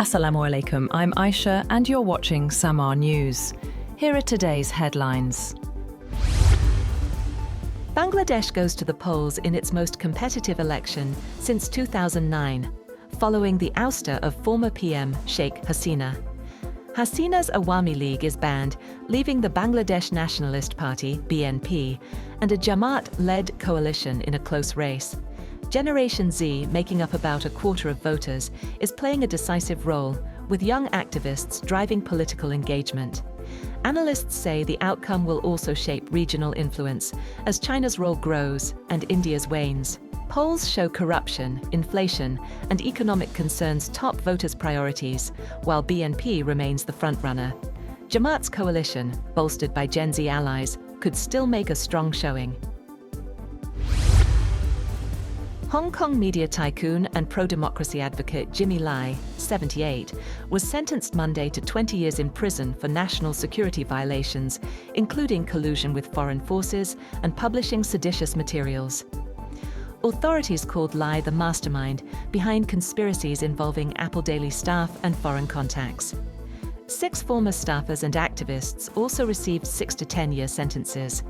Assalamu alaikum, I'm Aisha and you're watching Samaa News. Here are today's headlines. Bangladesh goes to the polls in its most competitive election since 2009, following the ouster of former PM Sheikh Hasina. Hasina's Awami League is banned, leaving the Bangladesh Nationalist Party, BNP, and a Jamaat-led coalition in a close race. Generation Z, making up about a quarter of voters, is playing a decisive role, with young activists driving political engagement. Analysts say the outcome will also shape regional influence as China's role grows and India's wanes. Polls show corruption, inflation, and economic concerns top voters' priorities, while BNP remains the frontrunner. Jamaat's coalition, bolstered by Gen Z allies, could still make a strong showing. Hong Kong media tycoon and pro-democracy advocate Jimmy Lai, 78, was sentenced Monday to 20 years in prison for national security violations, including collusion with foreign forces and publishing seditious materials. Authorities called Lai the mastermind behind conspiracies involving Apple Daily staff and foreign contacts. 6 former staffers and activists also received 6 to 10-year sentences.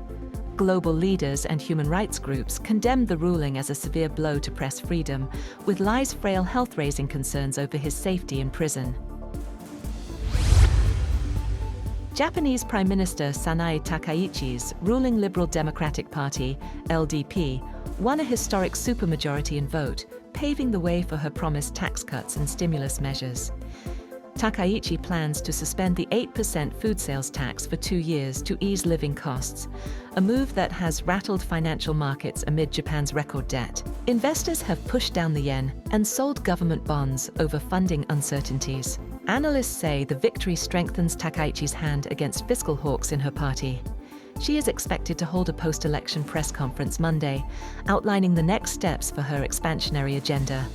Global leaders and human rights groups condemned the ruling as a severe blow to press freedom, with Lai's frail health raising concerns over his safety in prison. Japanese Prime Minister Sanae Takaichi's ruling Liberal Democratic Party, LDP, won a historic supermajority in vote, paving the way for her promised tax cuts and stimulus measures. Takaichi plans to suspend the 8% food sales tax for 2 years to ease living costs, a move that has rattled financial markets amid Japan's record debt. Investors have pushed down the yen and sold government bonds over funding uncertainties. Analysts say the victory strengthens Takaichi's hand against fiscal hawks in her party. She is expected to hold a post-election press conference Monday, outlining the next steps for her expansionary agenda.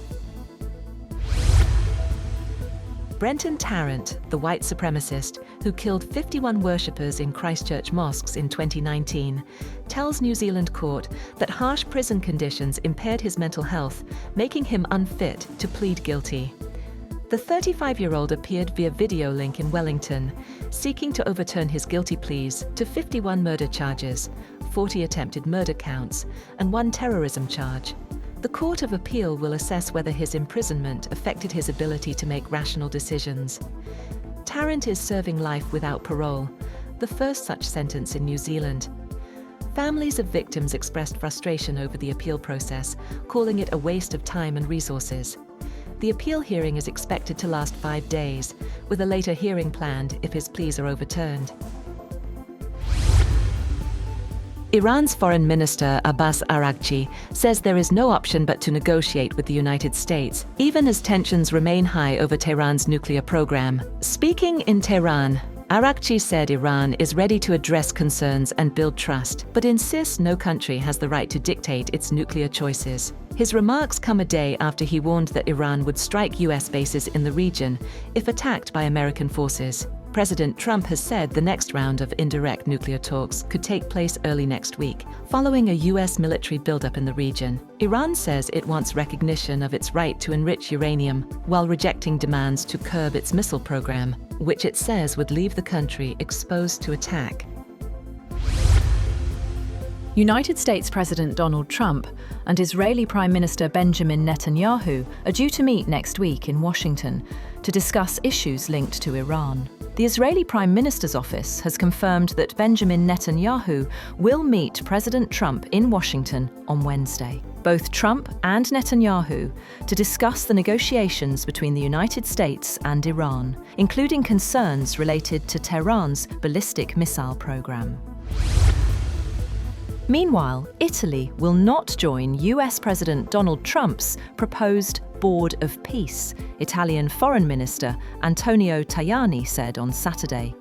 Brenton Tarrant, the white supremacist who killed 51 worshippers in Christchurch mosques in 2019, tells New Zealand court that harsh prison conditions impaired his mental health, making him unfit to plead guilty. The 35-year-old appeared via video link in Wellington, seeking to overturn his guilty pleas to 51 murder charges, 40 attempted murder counts, and 1 terrorism charge. The Court of Appeal will assess whether his imprisonment affected his ability to make rational decisions. Tarrant is serving life without parole, the first such sentence in New Zealand. Families of victims expressed frustration over the appeal process, calling it a waste of time and resources. The appeal hearing is expected to last 5 days, with a later hearing planned if his pleas are overturned. Iran's Foreign Minister Abbas Araghchi says there is no option but to negotiate with the United States, even as tensions remain high over Tehran's nuclear program. Speaking in Tehran, Araghchi said Iran is ready to address concerns and build trust, but insists no country has the right to dictate its nuclear choices. His remarks come a day after he warned that Iran would strike US bases in the region if attacked by American forces. President Trump has said the next round of indirect nuclear talks could take place early next week, following a US military buildup in the region. Iran says it wants recognition of its right to enrich uranium, while rejecting demands to curb its missile program, which it says would leave the country exposed to attack. United States President Donald Trump and Israeli Prime Minister Benjamin Netanyahu are due to meet next week in Washington to discuss issues linked to Iran. The Israeli Prime Minister's office has confirmed that Benjamin Netanyahu will meet President Trump in Washington on Wednesday. Both Trump and Netanyahu to discuss the negotiations between the United States and Iran, including concerns related to Tehran's ballistic missile program. Meanwhile, Italy will not join US President Donald Trump's proposed Board of Peace, Italian Foreign Minister Antonio Tajani said on Saturday,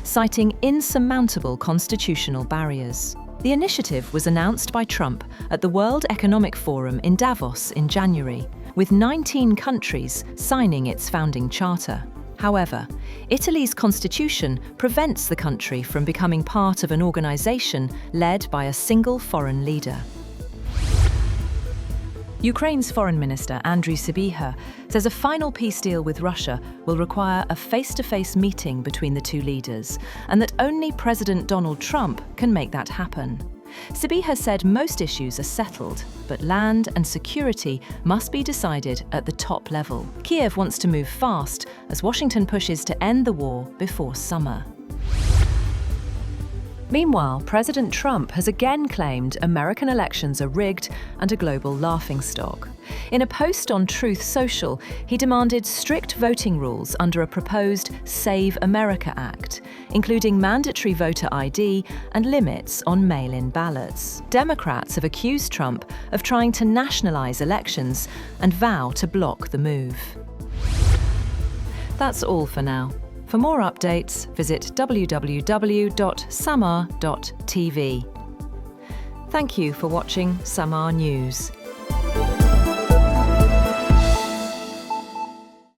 citing insurmountable constitutional barriers. The initiative was announced by Trump at the World Economic Forum in Davos in January, with 19 countries signing its founding charter. However, Italy's constitution prevents the country from becoming part of an organization led by a single foreign leader. Ukraine's Foreign Minister Andriy Sybiha says a final peace deal with Russia will require a face-to-face meeting between the two leaders, and that only President Donald Trump can make that happen. Sybiha said most issues are settled, but land and security must be decided at the top level. Kiev wants to move fast as Washington pushes to end the war before summer. Meanwhile, President Trump has again claimed American elections are rigged and a global laughingstock. In a post on Truth Social, he demanded strict voting rules under a proposed Save America Act, including mandatory voter ID and limits on mail-in ballots. Democrats have accused Trump of trying to nationalize elections and vow to block the move. That's all for now. For more updates, visit www.samaa.tv. Thank you for watching Samaa News.